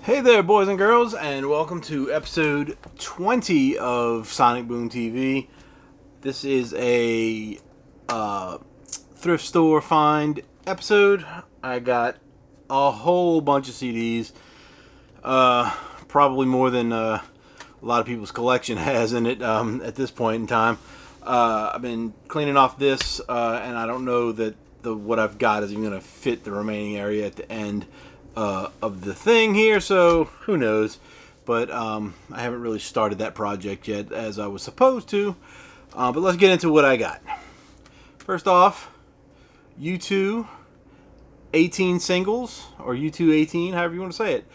Hey there, boys and girls, and welcome to episode 20 of Sonic Boom TV. This is a thrift store find episode. I got a whole bunch of CDs, probably more than a lot of people's collection has in it at this point in time. I've been cleaning off this, and I don't know that what I've got is even going to fit the remaining area at the end of the thing here, so who knows. But I haven't really started that project yet as I was supposed to. But let's get into what I got. First off, U2 18 singles, or U2 18, however you want to say it.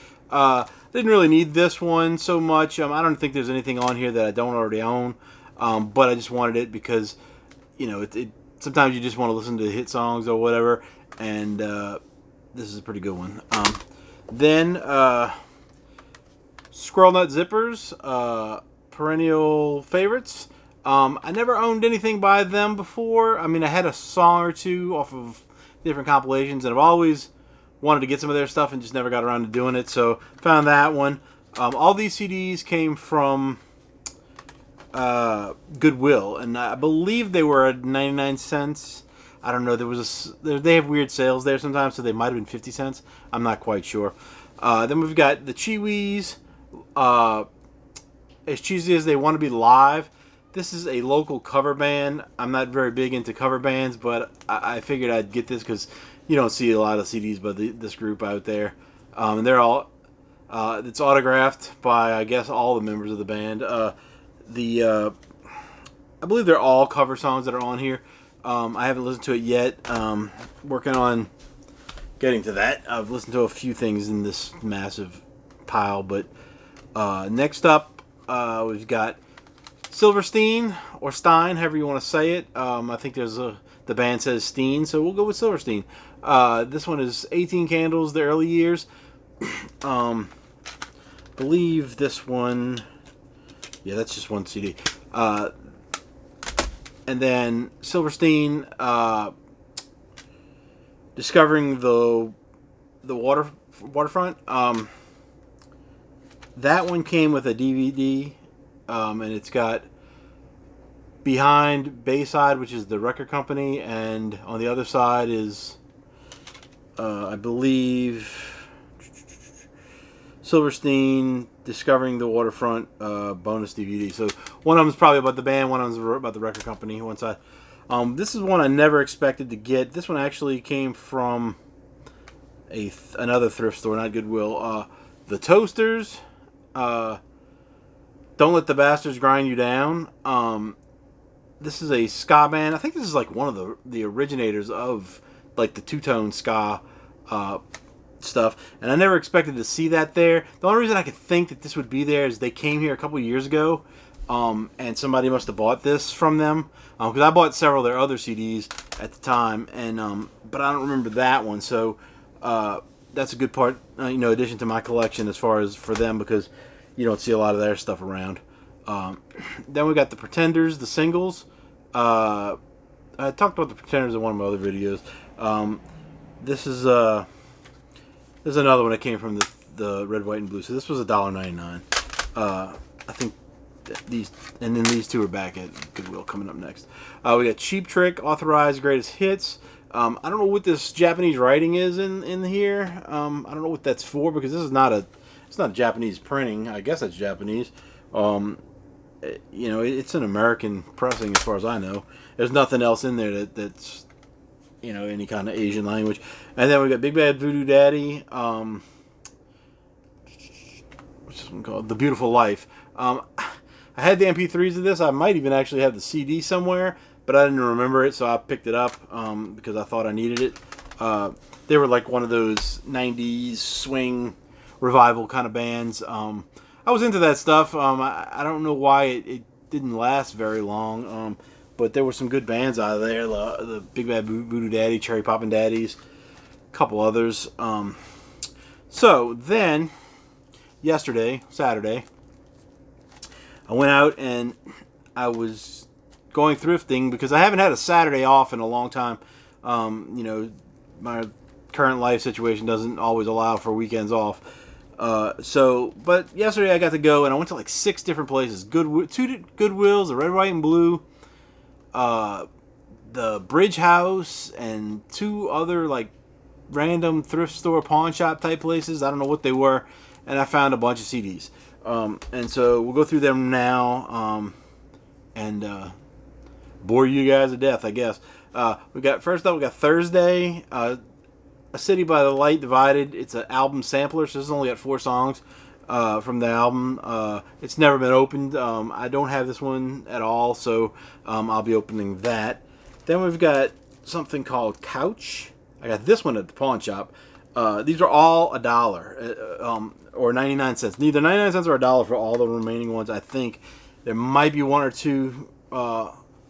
Didn't really need this one so much. I don't think there's anything on here that I don't already own. But I just wanted it because, you know, sometimes you just want to listen to hit songs or whatever, and this is a pretty good one. Then Squirrel Nut Zippers, perennial favorites. I never owned anything by them before. I mean, I had a song or two off of different compilations, and I've always wanted to get some of their stuff and just never got around to doing it, so found that one. All these CDs came from Goodwill, and I believe they were at 99 cents. I don't know. They have weird sales there sometimes, so they might have been 50 cents. I'm not quite sure. Then we've got the Chiwis, As Cheesy as They Want to Be Live. This is a local cover band. I'm not very big into cover bands, but I figured I'd get this because you don't see a lot of CDs by this group out there. And they're all it's autographed by, I guess, all the members of the band. I believe they're all cover songs that are on here. I haven't listened to it yet. Working on getting to that. I've listened to a few things in this massive pile, but next up we've got Silverstein, or Stein, however you want to say it. I think the band says Steen, so we'll go with Silverstein. This one is 18 Candles, the early years. Believe this one, yeah, that's just one CD. And then Silverstein, Discovering the Waterfront. That one came with a DVD, and it's got behind Bayside, which is the record company, and on the other side is, I believe, Silverstein, Discovering the Waterfront bonus DVD. So one of them is probably about the band, one of them is about the record company, one side. This is one I never expected to get. This one actually came from another thrift store, not Goodwill. The Toasters, Don't Let the Bastards Grind You Down. This is a ska band. I think this is like one of the originators of like the two-tone ska stuff, and I never expected to see that there. The only reason I could think that this would be there is they came here a couple years ago, and somebody must have bought this from them, because I bought several of their other CDs at the time, and but I don't remember that one. So that's a good part, addition to my collection as far as for them, because you don't see a lot of their stuff around. Then we got the Pretenders, the singles. I talked about the Pretenders in one of my other videos. This is there's another one that came from the Red, White, and Blue. So this was $1.99. I think these, and then these two are back at Goodwill coming up next. We got Cheap Trick, Authorized Greatest Hits. I don't know what this Japanese writing is in here. I don't know what that's for, because this is it's not a Japanese printing. I guess that's Japanese. It's an American pressing as far as I know. There's nothing else in there that's any kind of Asian language. And then we got Big Bad Voodoo Daddy. What's this one called? The Beautiful Life. I had the MP3s of this. I might even actually have the CD somewhere, but I didn't remember it, so I picked it up because I thought I needed it. They were like one of those 90s swing revival kind of bands. I was into that stuff. I don't know why it didn't last very long, but there were some good bands out of there. The Big Bad Voodoo Daddy, Cherry Poppin' Daddies, a couple others. So then, yesterday, Saturday, I went out and I was going thrifting because I haven't had a Saturday off in a long time. My current life situation doesn't always allow for weekends off. But yesterday I got to go, and I went to like 6 different places. Two Goodwills, the Red, White, and Blue, the Bridge House, and 2 other like random thrift store, pawn shop type places. I don't know what they were, and I found a bunch of CDs. And so we'll go through them now, and bore you guys to death, I guess. First up, we got Thursday, A City by the Light Divided. It's an album sampler, so this has only got 4 songs from the album. It's never been opened. I don't have this one at all, so I'll be opening that. Then we've got something called Couch. I got this one at the pawn shop. These are all $1 or 99 cents. Neither 99 cents or $1 for all the remaining ones. I think there might be 1 or 2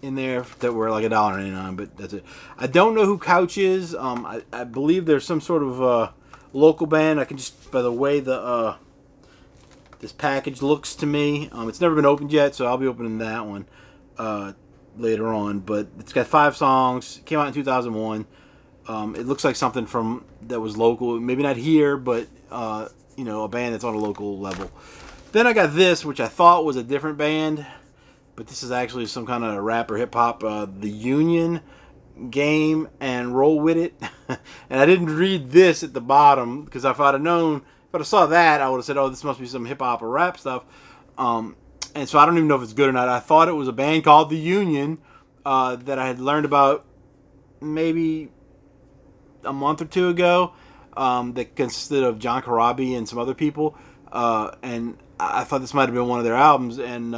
in there that were like $1.99, but that's it. I don't know who Couch is. I believe there's some sort of local band. I can just, by the way this package looks to me. It's never been opened yet, so I'll be opening that one later on. But it's got 5 songs. It came out in 2001. It looks like something from that was local. Maybe not here, but a band that's on a local level. Then I got this, which I thought was a different band, but this is actually some kind of rap or hip hop. The Union, Game, and Roll With It. And I didn't read this at the bottom because if I'd have known, if I saw that, I would have said, "Oh, this must be some hip hop or rap stuff." And so I don't even know if it's good or not. I thought it was a band called The Union that I had learned about maybe a month or 2 ago. That consisted of John Corabi and some other people. And I thought this might have been one of their albums, and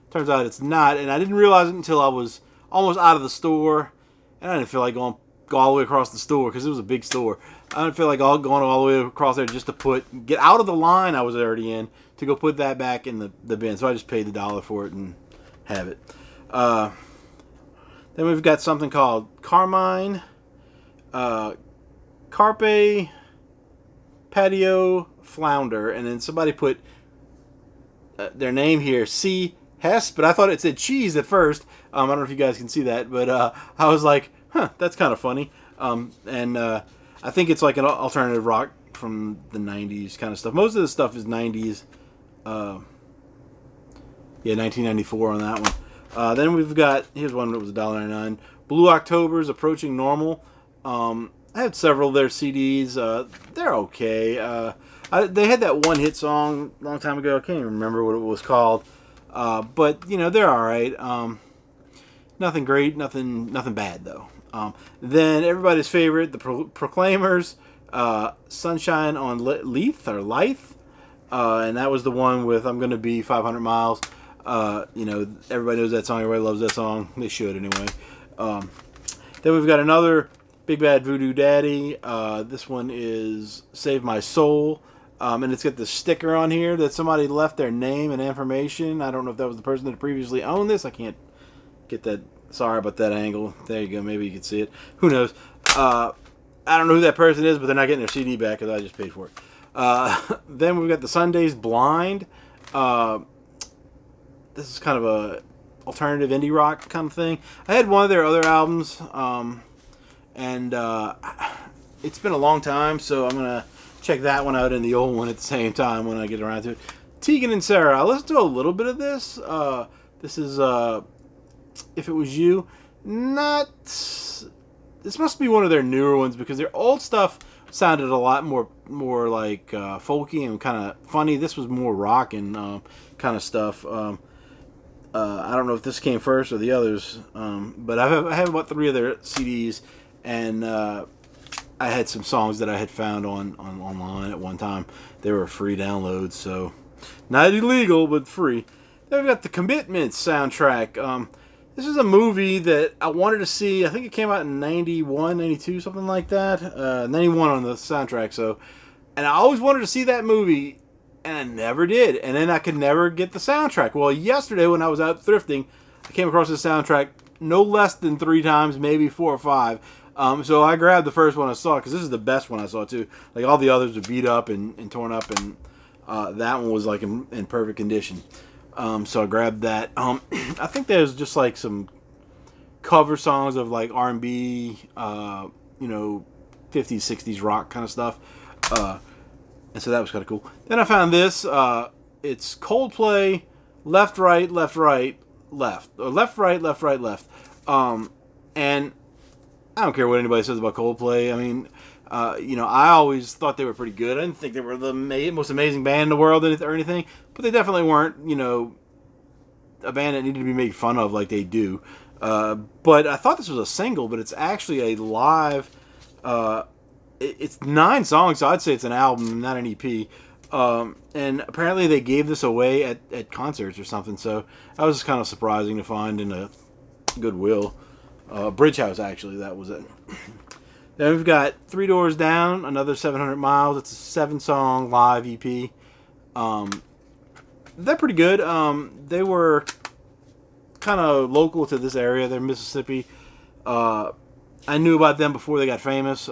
turns out it's not. And I didn't realize it until I was almost out of the store, and I didn't feel like go all the way across the store because it was a big store. I didn't feel like going all the way across there just to get out of the line I was already in to go put that back in the bin. So I just paid the $1 for it and have it. Then we've got something called Carmine, Carpe, Patio, Flounder, and then somebody put their name here, C. Hess, but I thought it said cheese at first. I don't know if you guys can see that, but I was like, that's kind of funny. And I think it's like an alternative rock from the 90s kind of stuff. Most of the stuff is 90s. 1994 on that one. Then we've got, here's one that was $1.99. Blue October's Approaching Normal. I had several of their CDs. They're okay. They had that one hit song a long time ago. I can't even remember what it was called. But they're all right. Nothing great, nothing bad though. Then everybody's favorite, the Proclaimers, Sunshine on Leith or Lithe, and that was the one with I'm Gonna Be 500 Miles. Everybody knows that song. Everybody loves that song. They should anyway. Then we've got another Big Bad Voodoo Daddy. This one is Save My Soul. And it's got the sticker on here that somebody left their name and information. I don't know if that was the person that previously owned this. I can't get that. Sorry about that angle. There you go. Maybe you can see it. Who knows? I don't know who that person is, but they're not getting their CD back because I just paid for it. Then we've got the Sundays Blind. This is kind of a alternative indie rock kind of thing. I had one of their other albums, and it's been a long time, so I'm going to check that one out and the old one at the same time when I get around to it. Tegan and Sara. I listened to a little bit of this. This is If It Was You. This must be one of their newer ones because their old stuff sounded a lot more like folky and kind of funny. This was more rock and kind of stuff. I don't know if this came first or the others, but I have about 3 of their CDs, and I had some songs that I had found online at one time. They were free downloads, so not illegal, but free. Then we've got the Commitments soundtrack. This is a movie that I wanted to see. I think it came out in 91, 92, something like that. 91 on the soundtrack. And I always wanted to see that movie, and I never did. And then I could never get the soundtrack. Well, yesterday when I was out thrifting, I came across the soundtrack no less than 3 times, maybe 4 or 5. So I grabbed the first one I saw because this is the best one I saw too. Like all the others were beat up and torn up, and that one was like in perfect condition. So I grabbed that. I think there's just like some cover songs of like R&B, 50s, 60s rock kind of stuff. And so that was kind of cool. Then I found this. It's Coldplay, left, right, left, right, left. Or left, right, left, right, left. And I don't care what anybody says about Coldplay. I mean, I always thought they were pretty good. I didn't think they were the most amazing band in the world or anything. But they definitely weren't, a band that needed to be made fun of like they do. But I thought this was a single, but it's actually a live... it's 9 songs, so I'd say it's an album, not an EP. And apparently they gave this away at concerts or something, so that was just kind of surprising to find in a Goodwill. Bridge House, actually, that was it. Then we've got Three Doors Down, another 700 Miles. It's a 7-song live EP. They're pretty good. They were kind of local to this area. They're Mississippi. I knew about them before they got famous.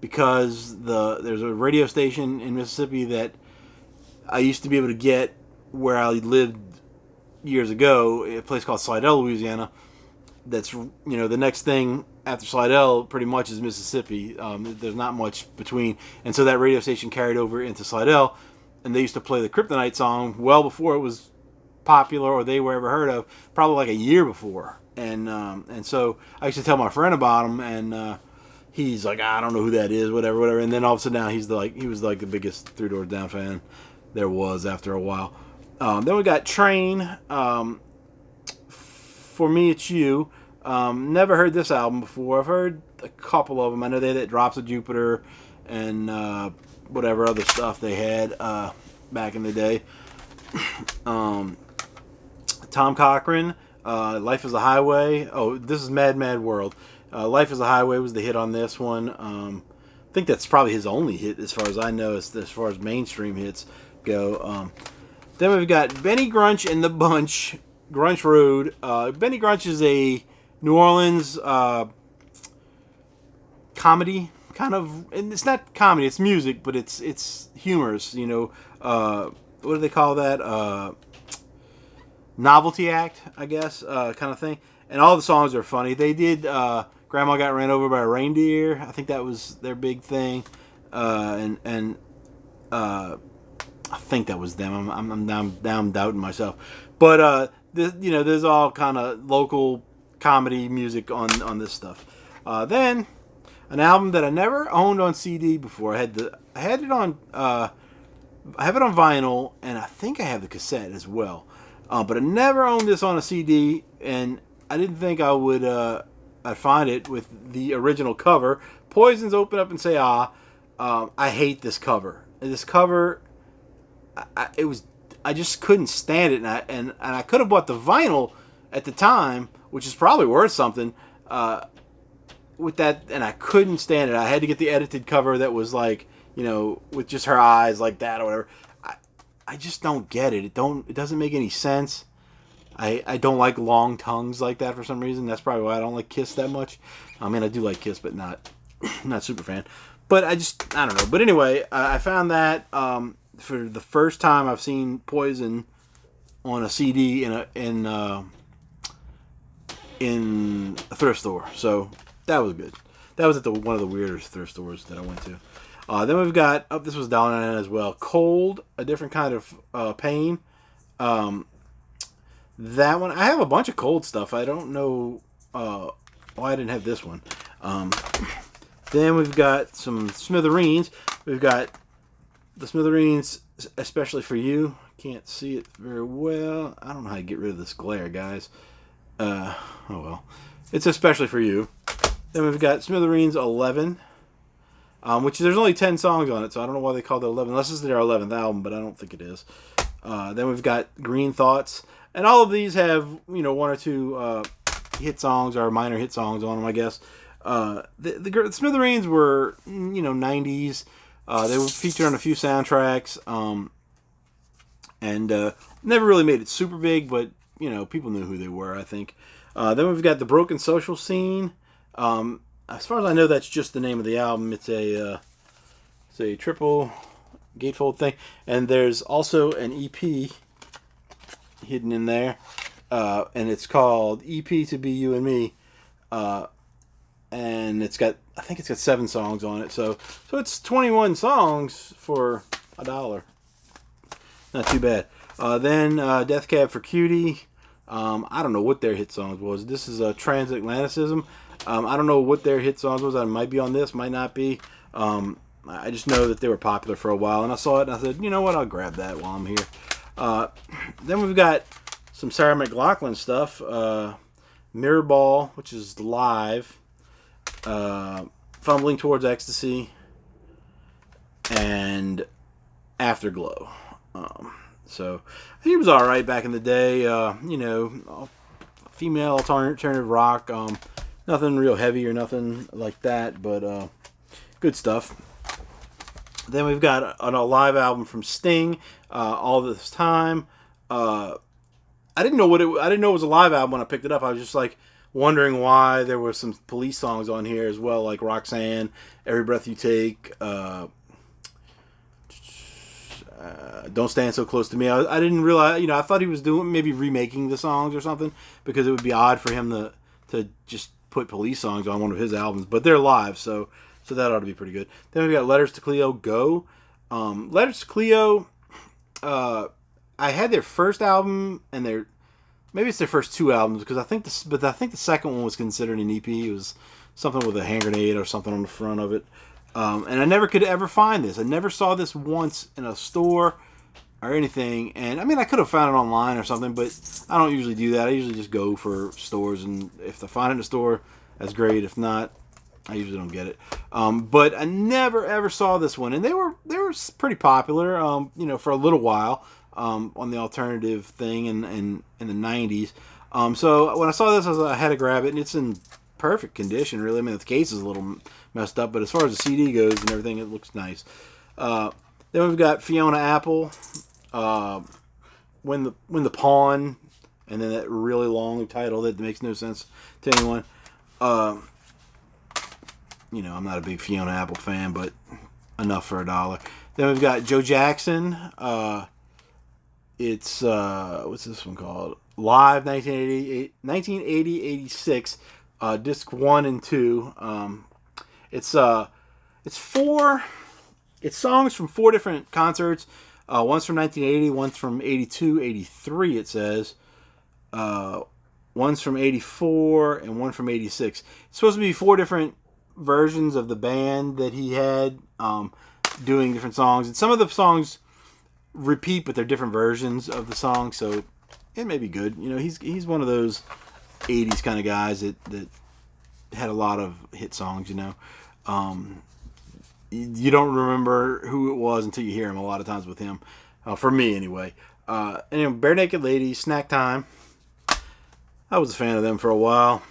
Because there's a radio station in Mississippi that I used to be able to get where I lived years ago, a place called Slidell, Louisiana. That's, the next thing after Slidell pretty much is Mississippi. There's not much between. And so that radio station carried over into Slidell, and they used to play the Kryptonite song well before it was popular or they were ever heard of, probably like a year before. And so I used to tell my friend about them, and he's like, I don't know who that is, whatever. And then all of a sudden now he was like the biggest Three Doors Down fan there was after a while. Then we got Train. For Me It's You. Never heard this album before. I've heard a couple of them. I know they had Drops of Jupiter and whatever other stuff they had back in the day. Tom Cochrane, Life is a Highway. Oh, this is Mad Mad World. Life is a Highway was the hit on this one. I think that's probably his only hit as far as I know, as far as mainstream hits go. Then we've got BennyGrunch and the Bunch, Grunch Road. BennyGrunch is a New Orleans comedy, kind of, and it's not comedy, it's music, but it's humorous, what do they call that? Novelty Act, I guess, kind of thing. And all the songs are funny. They did Grandma Got Ran Over by a Reindeer. I think that was their big thing. And I think that was them. I'm doubting myself. But there's all kind of local comedy music on this stuff. Then an album that I never owned on CD before. I have it on vinyl, and I think I have the cassette as well. But I never owned this on a CD, and I didn't think I would I'd find it with the original cover. Poison's Open Up and Say Ah. I hate this cover. This cover, I just couldn't stand it, and I could have bought the vinyl at the time, which is probably worth something. With that, and I couldn't stand it. I had to get the edited cover that was like, with just her eyes like that or whatever. I just don't get it. It doesn't make any sense. I don't like long tongues like that for some reason. That's probably why I don't like Kiss that much. I mean, I do like Kiss, but not super fan. But I don't know. But anyway, I found that for the first time I've seen Poison on a CD in a thrift store. So that was good. That was at one of the weirdest thrift stores that I went to. Then we've got, this was $1.99 as well, Cold, A Different Kind of Pain. That one, I have a bunch of Cold stuff. I don't know why I didn't have this one. Then we've got some Smithereens. We've got the Smithereens, Especially for You. Can't see it very well. I don't know how to get rid of this glare, guys. Oh well. It's Especially for You. Then we've got Smithereens 11. Which there's only 10 songs on it, so I don't know why they called it 11, unless this is their 11th album, but I don't think it is. Then we've got Green Thoughts, and all of these have, one or two hit songs or minor hit songs on them, I guess. The Smithereens were, 90s. They were featured on a few soundtracks, and never really made it super big, but, people knew who they were, I think. Then we've got The Broken Social Scene. As far as I know, that's just the name of the album. It's a triple gatefold thing, and there's also an EP hidden in there, and it's called EP to Be You and Me. and I think it's got 7 songs on it. So it's 21 songs for $1. Not too bad. Then Death Cab for Cutie. I don't know what their hit songs was. This is Transatlanticism. I don't know what their hit songs was. I might be on this, might not be. I just know that they were popular for a while, and I saw it and I said, you know what, I'll grab that while I'm here. Then we've got some Sarah McLachlan stuff. Mirror Ball, which is live. Fumbling Towards Ecstasy. And Afterglow. So he was all right back in the day. Female alternative rock. Nothing real heavy or nothing like that, but good stuff. Then we've got a live album from Sting. All This Time. I didn't know I didn't know it was a live album when I picked it up. I was just like wondering why there were some Police songs on here as well, like Roxanne, Every Breath You Take. Don't Stand So Close to Me. I didn't realize, I thought he was doing maybe remaking the songs or something, because it would be odd for him to just put Police songs on one of his albums, but they're live, so that ought to be pretty good. Then we've got Letters to Cleo, Go. Letters to Cleo, I had their first album and maybe it's their first 2 albums, because I think the second one was considered an EP. It was something with a hand grenade or something on the front of it. And I never could ever find this. I never saw this once in a store or anything. And I mean, I could have found it online or something, but I don't usually do that. I usually just go for stores, and if I find it in a store, that's great. If not, I usually don't get it. But I never ever saw this one, and they were pretty popular. For a little while on the alternative thing in the 90s. So when I saw this, I had to grab it, and it's in perfect condition, really. I mean, the case is a little messed up, but as far as the CD goes and everything, it looks nice. Then we've got Fiona Apple, When the Pawn, and then that really long title that makes no sense to anyone. I'm not a big Fiona Apple fan, but enough for $1. Then we've got Joe Jackson. It's what's this one called? Live 1980-86, disc 1 and 2. It's songs from 4 different concerts. One's from 1980, one's from 82, 83. It says. One's from 84 and one from 86. It's supposed to be 4 different versions of the band that he had doing different songs, and some of the songs repeat, but they're different versions of the song, so it may be good. He's one of those 80s kind of guys that had a lot of hit songs. You don't remember who it was until you hear him a lot of times with him, for me anyway. And Bare Naked Ladies, Snack Time. I was a fan of them for a while.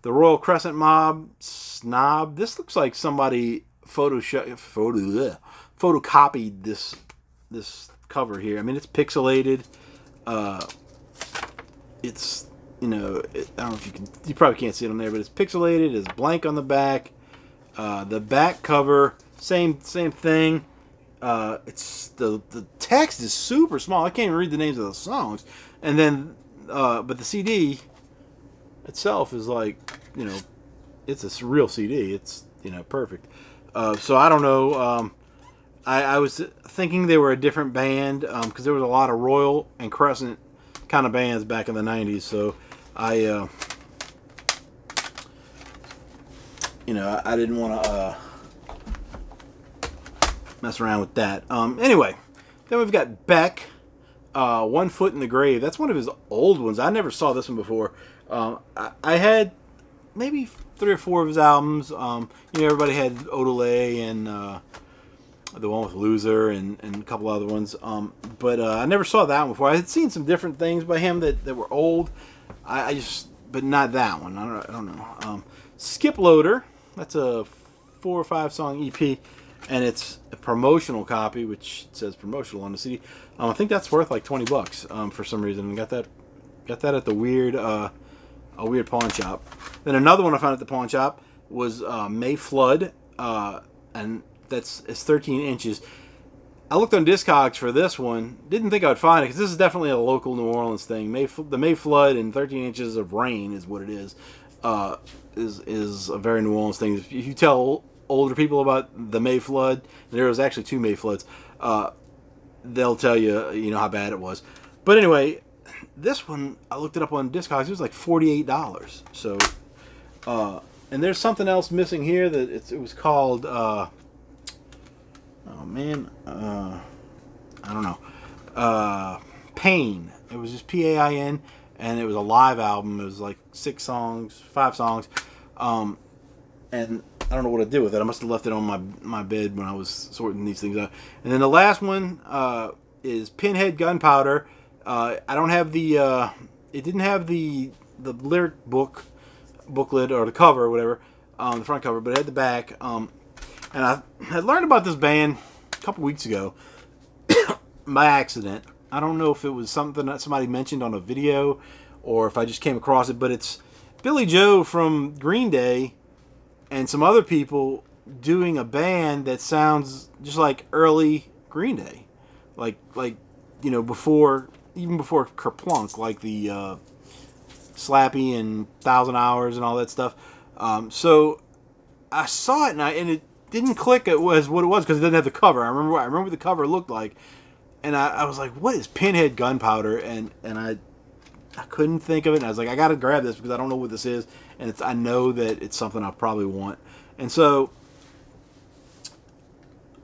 The Royal Crescent Mob, Snob. This looks like somebody photocopied this cover here. I mean, it's pixelated. It's I don't know if you probably can't see it on there, but it's pixelated. It's blank on the back. The back cover, same thing. It's the text is super small. I can't even read the names of the songs. And then, but the CD itself is like, it's a real CD. It's perfect. So I don't know. I was thinking they were a different band, because there was a lot of Royal and Crescent kind of bands back in the 90s. So I didn't want to mess around with that. Anyway, then we've got Beck, One Foot in the Grave. That's one of his old ones. I never saw this one before. I had maybe 3 or 4 of his albums. Everybody had Odelay and the one with Loser and a couple other ones. But I never saw that one before. I had seen some different things by him that were old. But not that one. I don't know. Skip Loader. That's a 4 or 5 song EP, and it's a promotional copy, which says promotional on the CD. I think that's worth like $20 for some reason. And got that at the weird pawn shop. Then another one I found at the pawn shop was May Flood, and it's 13 inches. I looked on Discogs for this one. Didn't think I would find it, because this is definitely a local New Orleans thing. The May Flood and 13 Inches of Rain is what it is. is a very New Orleans thing. If you tell older people about the May flood, there was actually 2 May floods. They'll tell you, how bad it was. But anyway, this one I looked it up on Discogs. It was like $48. So, and there's something else missing here that it was called. Oh man, I don't know. Pain. It was just Pain, and it was a live album. It was like 5 songs. And I don't know what I did with it. I must have left it on my bed when I was sorting these things out. And then the last one is Pinhead Gunpowder. I don't have the. It didn't have the lyric booklet or the cover or whatever, the front cover, but it had the back. And I had learned about this band a couple weeks ago by accident. I don't know if it was something that somebody mentioned on a video or if I just came across it, but it's Billy Joe from Green Day and some other people doing a band that sounds just like early Green Day, like before Kerplunk, like the Slappy and 1,000 Hours and all that stuff. So I saw it and it didn't click. It was what it was because it didn't have the cover. I remember what the cover looked like, and I was like, "What is Pinhead Gunpowder?" And I couldn't think of it. And I was like, "I got to grab this because I don't know what this is." And I know that it's something I probably want. And so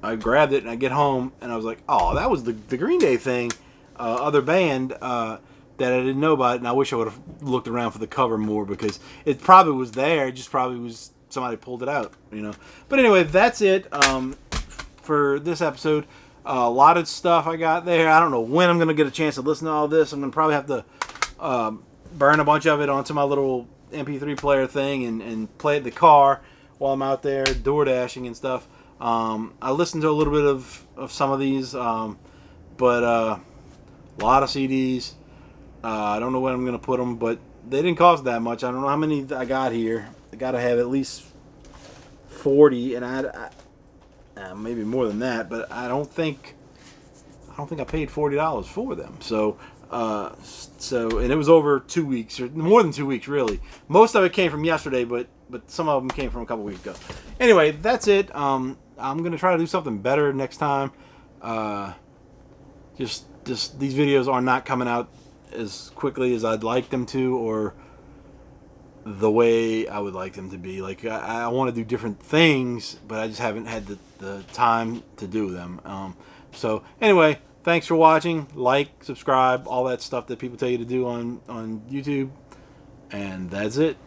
I grabbed it and I get home and I was like, oh, that was the Green Day thing, other band that I didn't know about. And I wish I would have looked around for the cover more because it probably was there. It just probably was somebody pulled it out, But anyway, that's it for this episode. A lot of stuff I got there. I don't know when I'm going to get a chance to listen to all this. I'm going to probably have to burn a bunch of it onto my little MP3 player thing and play it in the car while I'm out there door dashing and stuff. I listened to a little bit of some of these, but a lot of CDs. I don't know when I'm going to put them, but they didn't cost that much. I don't know how many I got here. I got to have at least 40, and I maybe more than that, but I don't think I paid $40 for them. So and it was over 2 weeks, or more than 2 weeks, really. Most of it came from yesterday, but some of them came from a couple weeks ago. Anyway, that's it. I'm gonna try to do something better next time. Just these videos are not coming out as quickly as I'd like them to, or the way I would like them to be. Like I want to do different things, but I just haven't had the time to do them. So anyway. Thanks for watching. Like, subscribe, all that stuff that people tell you to do on YouTube. And that's it.